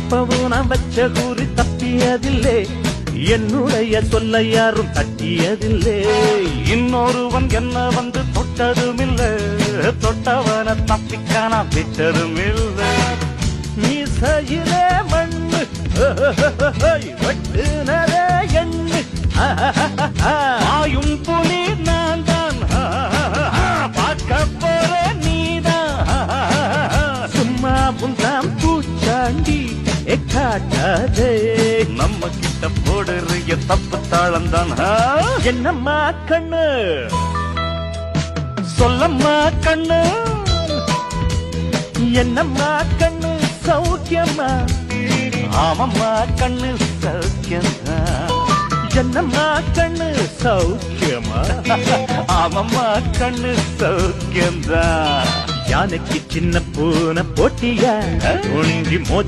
எப்பவும் நான் வச்ச கூறி தப்பியதில்லை, என்னுடைய சொல்ல யாரும் தட்டியதில்லை. இன்னொருவன் என்ன வந்து தொட்டதுமில்லை, தொட்டவன தப்பிக்கான விட்டதுமில்லை. மீசையிலே மண்ணு வெட்டுனதே எண்ணு, ஆயும் புலி நான் தான், பார்க்க போற நீதான். சும்மா புந்தாம் பூச்சாண்டி காட்டாதே, நம்ம கிட்ட போடுறிய தப்பு தாளம் தான். என்னம்மா கண்ணு சொல்லம்மா கண்ணு, என்னம்மா கண்ணு சௌக்கியம்மா? ஆமம்மா கண்ணு சௌக்கியம்மா. என்னம்மா கண்ணு சௌக்கியமா? ஆமம்மா கண்ணு சௌக்கியம்தான். யானைக்கு சின்ன பூனை போட்டியா, ஒன்றி மோதி